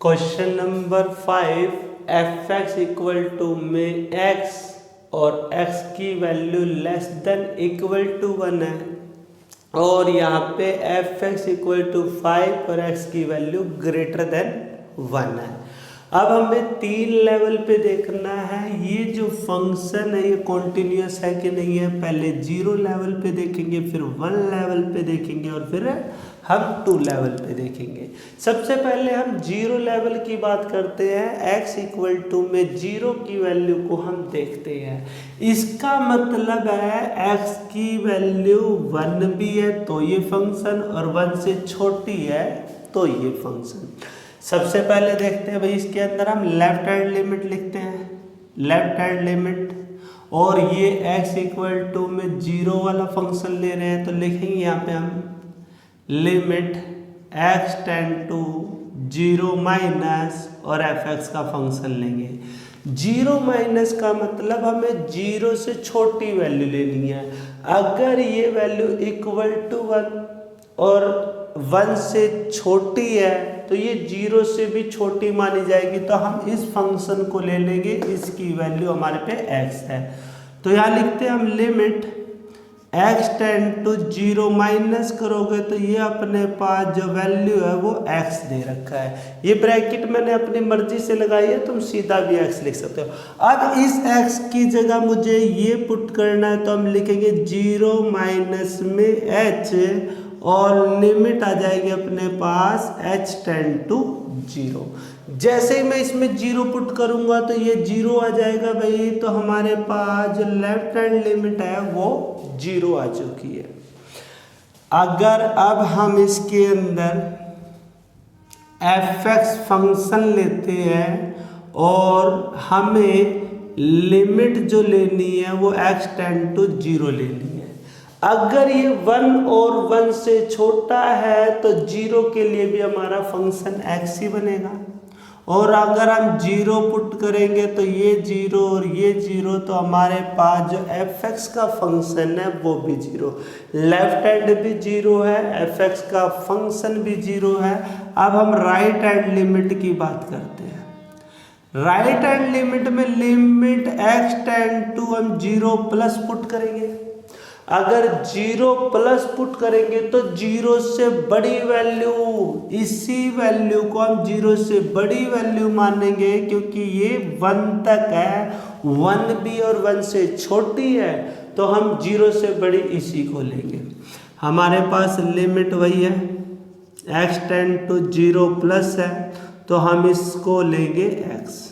Question number 5, F x equal to में x और x की value less than equal to 1 है और यहाँ पे एफ एक्स इक्वल टू 5 और एक्स की वैल्यू ग्रेटर देन 1 है। अब हमें 3 लेवल पे देखना है ये जो फंक्शन है ये कॉन्टिन्यूस है कि नहीं है। पहले 0 लेवल पे देखेंगे, फिर 1 लेवल पे देखेंगे और फिर हम 2 लेवल पे देखेंगे। सबसे पहले हम 0 लेवल की बात करते हैं। x इक्वल टू में 0 की वैल्यू को हम देखते हैं। इसका मतलब है x की वैल्यू 1 भी है तो ये फंक्शन, और 1 से छोटी है तो ये फंक्शन। सबसे पहले देखते हैं भाई, इसके अंदर हम लेफ्ट हैंड लिमिट लिखते हैं, लेफ्ट हैंड लिमिट, और ये x इक्वल टू में 0 वाला फंक्शन ले रहे हैं तो लिखेंगे यहाँ पे हम limit x tend to 0 minus और fx का फंक्शन लेंगे। 0 माइनस का मतलब हमें 0 से छोटी वैल्यू लेनी है। अगर ये वैल्यू इक्वल टू 1 और 1 से छोटी है तो ये 0 से भी छोटी मानी जाएगी, तो हम इस फंक्शन को ले लेंगे, इसकी वैल्यू हमारे पे x है। तो यहाँ लिखते हैं हम limit x tend to 0 minus करोगे तो ये अपने पास जो वैल्यू है वो x दे रखा है। ये ब्रैकेट मैंने अपनी मर्जी से लगाई है, तुम सीधा भी x लिख सकते हो। अब इस x की जगह मुझे ये पुट करना है तो हम लिखेंगे 0 माइनस में h और लिमिट आ जाएगी अपने पास h टेंड टू 0। जैसे ही मैं इसमें 0 पुट करूंगा तो ये 0 आ जाएगा भाई, तो हमारे पास जो लेफ्ट हैंड लिमिट है वो 0 आ चुकी है। अगर अब हम इसके अंदर fx फंक्शन लेते हैं और हमें लिमिट जो लेनी है वो x टेंड टू 0 लेनी है। अगर ये 1 और 1 से छोटा है तो 0 के लिए भी हमारा फंक्शन x ही बनेगा, और अगर हम 0 पुट करेंगे तो ये 0 और ये 0, तो हमारे पास जो fx का फंक्शन है वो भी 0, लेफ्ट हैंड भी 0 है, fx का फंक्शन भी 0 है। अब हम राइट हैंड लिमिट की बात करते हैं। राइट हैंड लिमिट में लिमिट x टेंड टू हम 0 प्लस पुट करेंगे। अगर 0 प्लस पुट करेंगे तो 0 से बड़ी वैल्यू, इसी वैल्यू को हम 0 से बड़ी वैल्यू मानेंगे क्योंकि ये 1 तक है, 1 भी और 1 से छोटी है तो हम 0 से बड़ी इसी को लेंगे। हमारे पास लिमिट वही है, x टेंड टू 0 प्लस है तो हम इसको लेंगे x,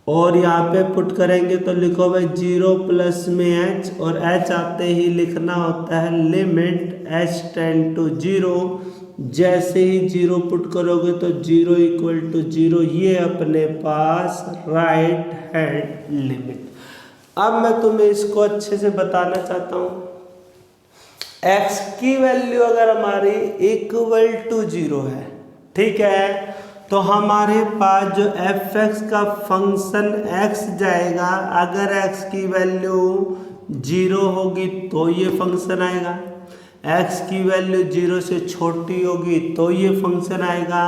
और यहाँ पे पुट करेंगे तो लिखो भाई 0 प्लस में h, और h आते ही लिखना होता है लिमिट h टेंड टू 0। जैसे ही 0 पुट करोगे तो 0 इक्वल टू 0, ये अपने पास राइट हैंड लिमिट। अब मैं तुम्हें इसको अच्छे से बताना चाहता हूँ। x की वैल्यू अगर हमारी इक्वल टू 0 है, ठीक है, तो हमारे पास जो fx का फंक्शन x जाएगा। अगर x की वैल्यू 0 होगी तो ये फंक्शन आएगा, x की वैल्यू 0 से छोटी होगी तो ये फंक्शन आएगा,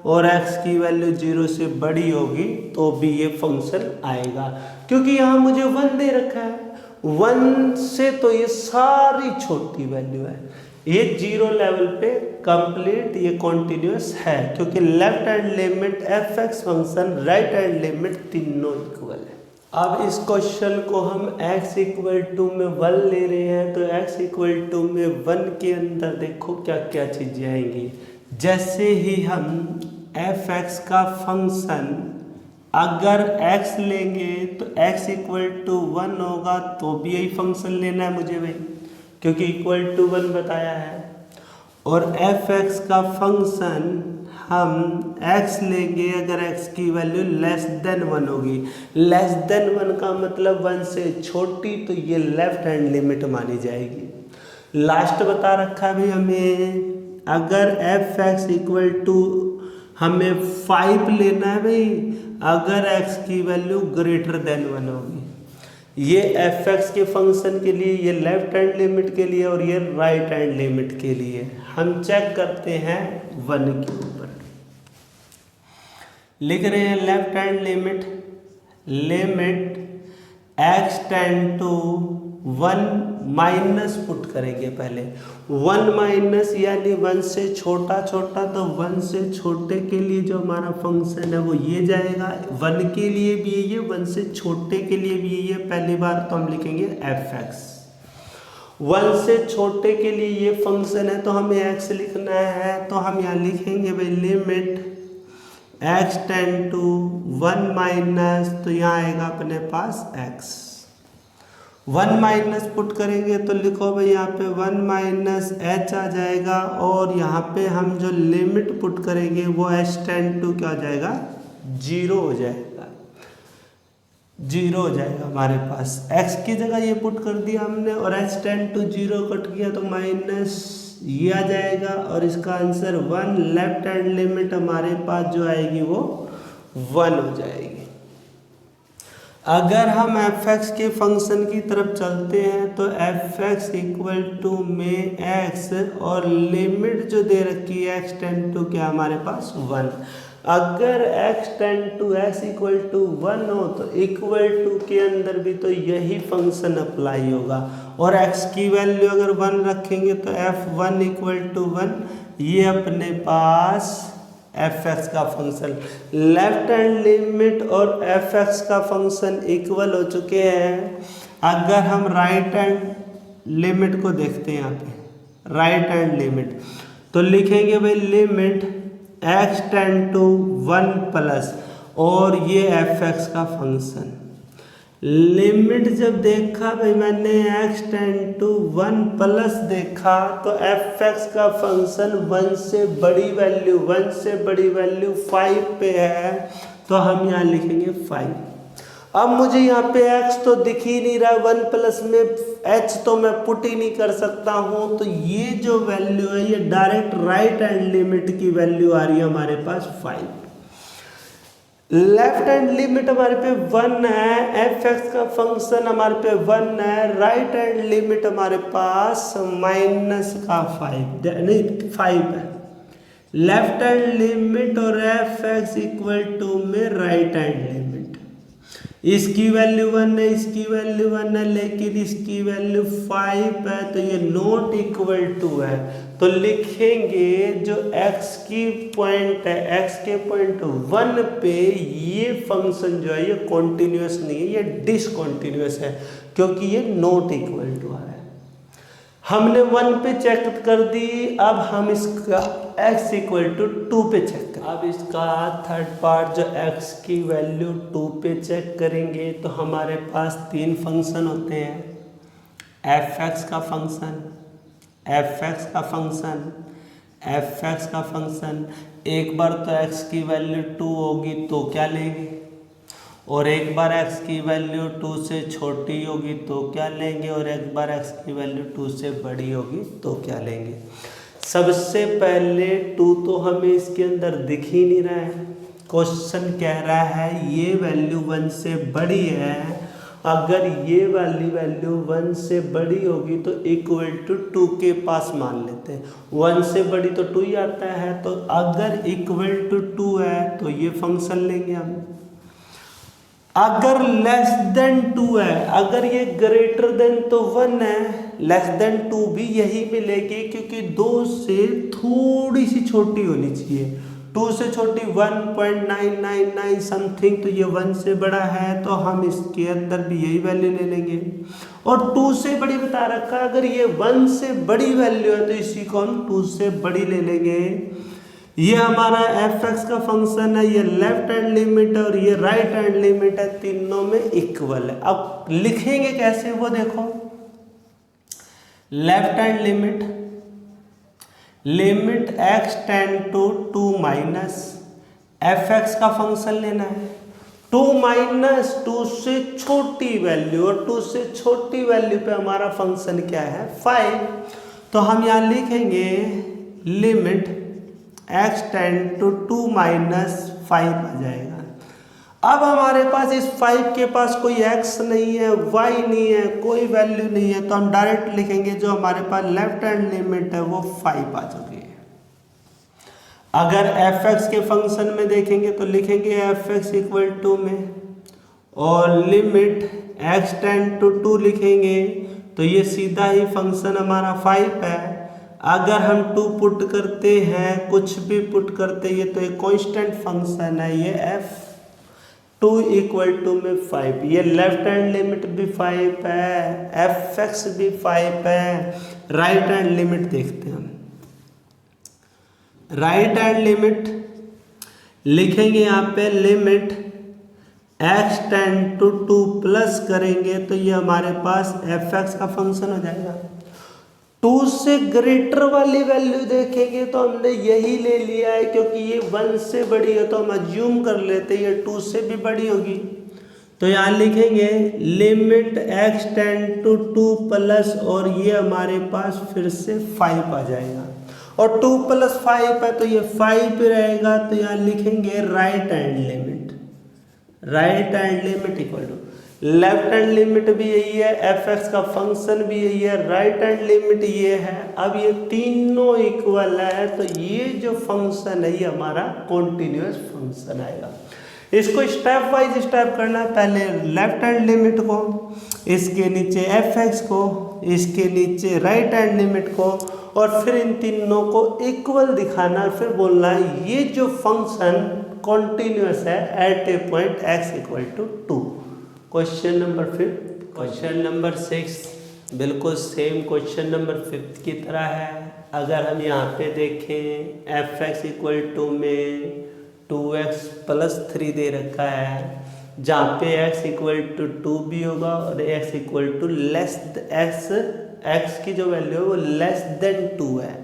और x की वैल्यू 0 से बड़ी होगी तो भी ये फंक्शन आएगा। क्योंकि यहाँ मुझे 1 दे रखा है, 1 से तो ये सारी छोटी वैल्यू है। ये 0 लेवल पे कंप्लीट ये कॉन्टिन्यूस है क्योंकि left hand limit fx function, right hand limit तीनों इक्वल है। अब इस क्वेश्चन को हम x इक्वल टू में 1 ले रहे हैं तो x इक्वल टू में 1 के अंदर देखो क्या क्या चीजें आएंगी। जैसे ही हम fx का फंक्शन अगर x लेंगे तो x इक्वल टू 1 होगा तो भी यही फंक्शन लेना है मुझे भाई, क्योंकि इक्वल टू 1 बताया है। और fx का फंक्शन हम x लेंगे अगर x की वैल्यू लेस देन 1 होगी। लेस देन 1 का मतलब 1 से छोटी, तो ये लेफ्ट हैंड लिमिट मानी जाएगी। लास्ट बता रखा है भाई हमें, अगर fx इक्वल टू हमें 5 लेना है भाई, अगर x की वैल्यू ग्रेटर देन 1 होगी। ये fx के फंक्शन के लिए, ये लेफ्ट हैंड लिमिट के लिए और ये राइट हैंड लिमिट के लिए। हम चेक करते हैं 1 के ऊपर। लिख रहे हैं left hand limit, limit x tend to 1 minus put करेंगे पहले 1 माइनस यानी 1 से छोटा छोटा, तो 1 से छोटे के लिए जो हमारा फंक्शन है वो ये जाएगा, 1 के लिए भी ये 1 से छोटे के लिए भी ये पहली बार तो हम लिखेंगे fx। 1 से छोटे के लिए ये फंक्शन है तो हमें x लिखना है, तो हम यहाँ लिखेंगे भाई limit x tend to 1 minus, तो यहाँ आएगा अपने पास x। 1 माइनस पुट करेंगे तो लिखो भाई यहाँ पे 1 माइनस h आ जाएगा, और यहाँ पे हम जो लिमिट पुट करेंगे वो h टेंड टू क्या हो जाएगा, 0 हो जाएगा, 0 हो जाएगा हमारे पास। x की जगह ये पुट कर दिया हमने और h टेंड टू 0 कट गया तो माइनस ये आ जाएगा, और इसका आंसर 1। लेफ्ट हैंड लिमिट हमारे पास जो आएगी वो 1 हो जाएगी। अगर हम fx के फंक्शन की तरफ चलते हैं तो fx इक्वल टू में x और लिमिट जो दे रखी है x टेंड टू क्या हमारे पास 1। अगर x tend to x equal to 1 हो तो इक्वल टू के अंदर भी तो यही फंक्शन अप्लाई होगा, और x की वैल्यू अगर 1 रखेंगे तो f1 इक्वल टू 1, ये अपने पास fx का फंक्शन। लेफ्ट हैंड लिमिट और fx का फंक्शन इक्वल हो चुके हैं। अगर हम राइट हैंड लिमिट को देखते हैं यहाँ पे राइट हैंड लिमिट, तो लिखेंगे भाई limit x tend to 1 plus, और ये fx का फंक्शन। लिमिट जब देखा भाई मैंने x टेंड टू 1 प्लस देखा तो fx का फंक्शन 1 से बड़ी वैल्यू 5 पे है, तो हम यहाँ लिखेंगे 5। अब मुझे यहाँ पे x तो दिख ही नहीं रहा, 1 प्लस में h तो मैं पुट ही नहीं कर सकता हूँ, तो ये जो वैल्यू है ये डायरेक्ट राइट हैंड लिमिट की वैल्यू आ रही है हमारे पास 5। लेफ्ट हैंड लिमिट हमारे पे 1 है, fx का फंक्शन हमारे पे 1 है, राइट हैंड लिमिट हमारे पास माइनस का 5 है। लेफ्ट हैंड लिमिट और fx इक्वल टू में राइट हैंड लिमिट, इसकी वैल्यू 1 है, इसकी वैल्यू 1 है, लेकिन इसकी वैल्यू 5 है, तो ये नॉट इक्वल टू है। तो लिखेंगे जो x की पॉइंट है, x के पॉइंट 1 पे ये फंक्शन जो है ये कॉन्टिन्यूस नहीं है, ये डिसकॉन्टिन्यूस है, क्योंकि ये नॉट इक्वल टू आ रहा है। हमने 1 पे चेक कर दी, अब हम इसका x इक्वल टू 2 पे चेक करें। अब इसका थर्ड पार्ट जो x की वैल्यू 2 पे चेक करेंगे तो हमारे पास 3 फंक्शन होते हैं, fx का फंक्शन, fx का फंक्शन, fx का फंक्शन। एक बार तो x की वैल्यू 2 होगी तो क्या लेंगे, और एक बार x की वैल्यू 2 से छोटी होगी तो क्या लेंगे, और एक बार x की वैल्यू 2 से बड़ी होगी तो क्या लेंगे। सबसे पहले 2 तो हमें इसके अंदर दिख ही नहीं रहा है, क्वेश्चन कह रहा है ये वैल्यू 1 से बड़ी है। अगर ये वाली वैल्यू 1 से बड़ी होगी तो इक्वल टू 2 के पास मान लेते हैं, 1 से बड़ी तो 2 ही आता है, तो अगर इक्वल टू 2 है तो ये फंक्शन लेंगे हम। अगर लेस देन 2 है, अगर ये ग्रेटर देन तो 1 है, लेस देन 2 भी यही मिलेगी, क्योंकि 2 से थोड़ी सी छोटी होनी चाहिए, 2 से छोटी 1.999 समथिंग, तो ये 1 से बड़ा है, तो हम इसके अंदर भी यही वैल्यू ले लेंगे। और 2 से बड़ी बता रखा, अगर ये 1 से बड़ी वैल्यू है तो इसी को हम 2 से बड़ी ले लेंगे। ये हमारा fx का फंक्शन है, ये लेफ्ट हैंड लिमिट है और ये राइट हैंड लिमिट है, तीनों में इक्वल है। अब लिखेंगे कैसे वो देखो, left hand limit, limit x tend to 2 minus fx का फंक्शन लेना है, 2 माइनस 2 से छोटी वैल्यू, और 2 से छोटी वैल्यू पे हमारा फंक्शन क्या है 5, तो हम यहाँ लिखेंगे limit x tend to 2 minus 5 आ जाएगा। अब हमारे पास इस 5 के पास कोई x नहीं है, y नहीं है, कोई वैल्यू नहीं है, तो हम डायरेक्ट लिखेंगे जो हमारे पास लेफ्ट हैंड लिमिट है वो 5 आ चुकी है। अगर एफ एक्स के फंक्शन में देखेंगे तो लिखेंगे एफ एक्स इक्वल टू में और लिमिट एक्स टेंड टू 2 लिखेंगे तो ये सीधा ही फंक्शन हमारा 5 है। अगर हम 2 पुट करते हैं, कुछ भी पुट करते हैं, ये तो एक कांस्टेंट फंक्शन है, ये एफ 2 इक्वल टू में 5। ये लेफ्ट हैंड लिमिट भी 5 है, एफ एक्स भी 5 है। राइट हैंड लिमिट देखते हैं हम। राइट हैंड लिमिट लिखेंगे यहाँ पे limit x tend to 2 plus करेंगे तो ये हमारे पास एफ एक्स का फंक्शन हो जाएगा। 2 से ग्रेटर वाली वैल्यू देखेंगे तो हमने यही ले लिया है, क्योंकि ये 1 से बड़ी है तो हम अज्यूम कर लेते हैं ये 2 से भी बड़ी होगी। तो यहाँ लिखेंगे limit x tend to 2 plus और ये हमारे पास फिर से 5 आ जाएगा और 2 प्लस 5 है तो ये 5 रहेगा। तो यहाँ लिखेंगे right hand limit, right hand limit equal to left hand limit भी यही है, एफ एक्स का फंक्शन भी यही है, राइट हैंड लिमिट ये है। अब ये तीनों इक्वल है तो ये जो फंक्शन है ये हमारा कॉन्टिन्यूअस फंक्शन आएगा। इसको स्टेप वाइज स्टेप करना, पहले लेफ्ट हैंड लिमिट को, इसके नीचे एफ एक्स को, इसके नीचे राइट हैंड लिमिट को और फिर इन तीनों को इक्वल दिखाना, फिर बोलना है ये जो फंक्शन कॉन्टिन्यूअस है at a point x equal to 2। Question number 5, question number 6 बिल्कुल सेम क्वेश्चन नंबर 5 की तरह है। अगर हम यहाँ पे देखें एफ एक्स इक्वल टू में 2x प्लस 3 दे रखा है, जहाँ पे x इक्वल टू 2 भी होगा और x equal to less x की जो वैल्यू है वो लेस देन 2 है।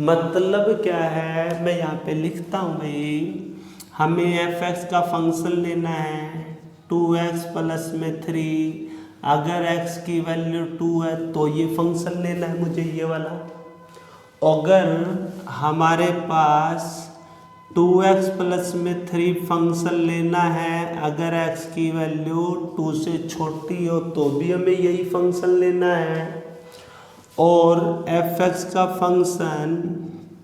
मतलब क्या है, मैं यहाँ पे लिखता हूँ भाई, हमें एफ एक्स का फंक्शन लेना है 2x प्लस में 3। अगर x की वैल्यू 2 है तो ये फंक्शन लेना है मुझे, ये वाला। अगर हमारे पास 2x प्लस में 3 फंक्शन लेना है, अगर x की वैल्यू 2 से छोटी हो तो भी हमें यही फंक्शन लेना है। और एफ एक्स का फंक्शन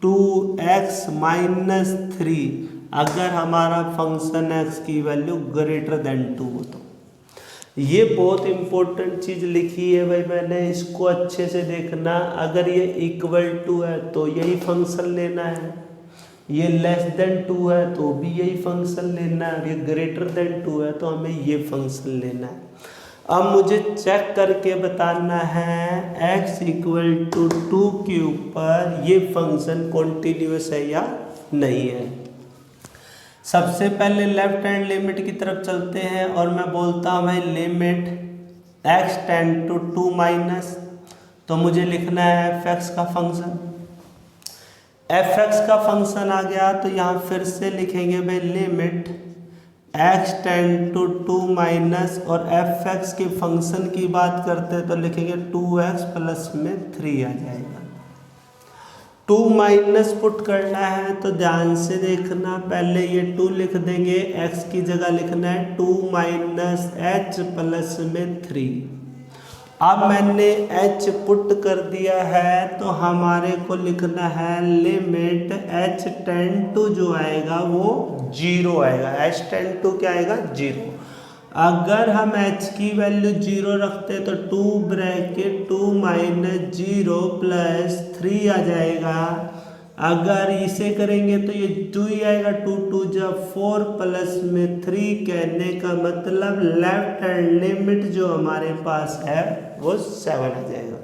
2x माइनस 3, अगर हमारा फंक्शन x की वैल्यू ग्रेटर देन 2 हो तो। ये बहुत इंपॉर्टेंट चीज़ लिखी है भाई मैंने, इसको अच्छे से देखना। अगर ये इक्वल टू है तो यही फंक्शन लेना है, ये लेस देन 2 है तो भी यही फंक्शन लेना है, ये ग्रेटर देन 2 है तो हमें ये फंक्शन लेना है। अब मुझे चेक करके बताना है x इक्वल टू 2 के ऊपर ये फंक्शन कॉन्टिन्यूअस है या नहीं है। सबसे पहले लेफ्ट हैंड लिमिट की तरफ चलते हैं और मैं बोलता हूँ भाई limit x tend to 2 minus, तो मुझे लिखना है एफ एक्स का फंक्शन। एफ एक्स का फंक्शन आ गया तो यहाँ फिर से लिखेंगे भाई limit x tend to 2 minus और एफ एक्स के फंक्शन की बात करते हैं तो लिखेंगे 2x प्लस में 3 आ जाएगा। 2 माइनस पुट करना है तो ध्यान से देखना, पहले ये 2 लिख देंगे, x की जगह लिखना है 2 माइनस एच प्लस में 3। अब मैंने h पुट कर दिया है तो हमारे को लिखना है लिमिट h टेंड टू जो आएगा वो 0 आएगा, h टेंड टू क्या आएगा 0। अगर हम h की वैल्यू 0 रखते तो 2 ब्रैकेट 2 माइनस 0 प्लस 3 आ जाएगा। अगर इसे करेंगे तो ये 2 ही आएगा, 2 2 जब 4 प्लस में 3, कहने का मतलब लेफ्ट हैंड लिमिट जो हमारे पास है वो 7 आ जाएगा।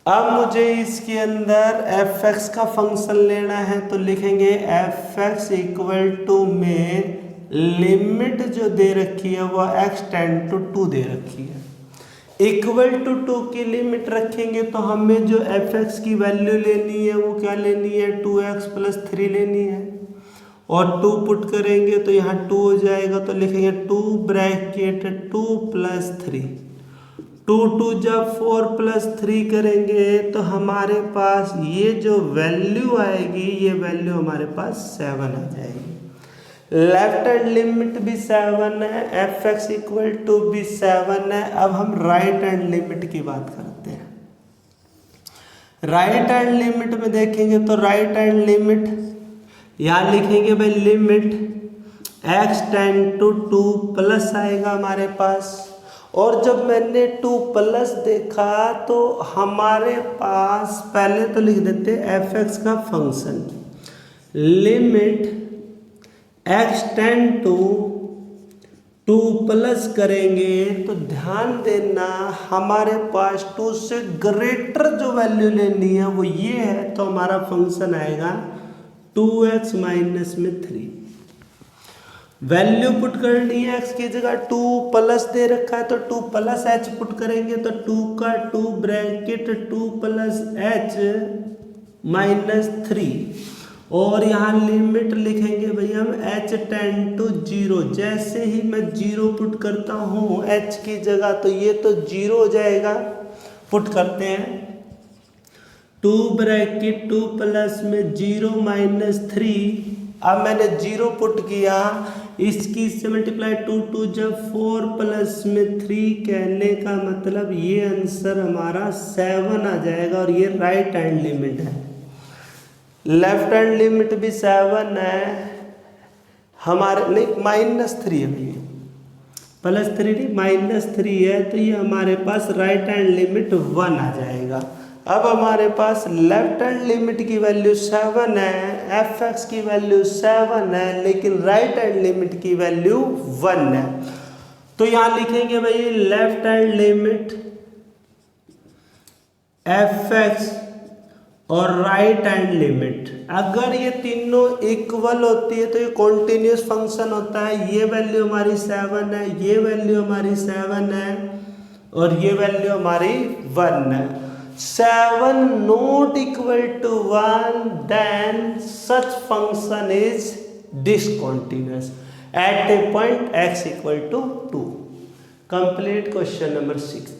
अब मुझे इसके अंदर एफ एक्स का फंक्शन लेना है तो लिखेंगे एफ एक्स इक्वल टू में लिमिट जो दे रखी है वो x टेंड टू 2 दे रखी है, इक्वल टू 2 की लिमिट रखेंगे तो हमें जो एफ एक्स की वैल्यू लेनी है वो क्या लेनी है 2x प्लस 3 लेनी है और 2 पुट करेंगे तो यहाँ 2 हो जाएगा तो लिखेंगे 2 ब्रैकेट 2 प्लस 3। 2 2 जब 4 प्लस 3 करेंगे तो हमारे पास ये जो वैल्यू आएगी ये वैल्यू हमारे पास 7 आ जाएगी। लेफ्ट हैंड लिमिट भी 7 है, एफ एक्स इक्वल टू भी 7 है। अब हम राइट हैंड लिमिट की बात करते हैं। राइट हैंड लिमिट में देखेंगे तो राइट हैंड लिमिट यहाँ लिखेंगे भाई limit x tend to 2 plus आएगा हमारे पास। और जब मैंने 2 प्लस देखा तो हमारे पास पहले तो लिख देते f(x) का function limit x tend to 2 plus करेंगे तो ध्यान देना हमारे पास 2 से ग्रेटर जो वैल्यू लेनी है वो ये है, तो हमारा फंक्शन आएगा 2x माइनस में 3। वैल्यू पुट करनी है x की जगह 2 प्लस दे रखा है तो 2 प्लस h पुट करेंगे तो 2 का 2 ब्रैकेट 2 प्लस h माइनस 3 और यहाँ लिमिट लिखेंगे भाई हम h टेंड टू 0। जैसे ही मैं 0 पुट करता हूँ h की जगह तो ये तो 0 हो जाएगा। पुट करते हैं 2 ब्रैकेट 2 प्लस में 0 माइनस 3। अब मैंने 0 पुट किया, इसकी से मल्टीप्लाई 2 जब 4 प्लस में 3 कहने का मतलब ये आंसर हमारा 7 आ जाएगा। और ये राइट हैंड लिमिट है। लेफ्ट हैंड लिमिट भी 7 है हमारे, नहीं -3 है भैया, +3 नहीं -3 है, तो ये हमारे पास राइट हैंड लिमिट 1 आ जाएगा। अब हमारे पास लेफ्ट हैंड लिमिट की वैल्यू 7 है, f(x) की वैल्यू 7 है, लेकिन राइट हैंड लिमिट की वैल्यू 1 है। तो यहाँ लिखेंगे भाई लेफ्ट हैंड लिमिट f(x) और राइट हैंड लिमिट, अगर ये तीनों इक्वल होती है तो ये कॉन्टिन्यूस फंक्शन होता है। ये वैल्यू हमारी 7 है, ये वैल्यू हमारी 7 है और ये वैल्यू हमारी 1 है। 7 not equal to 1 then such function is discontinuous at a point x equal to 2। Complete question number 6।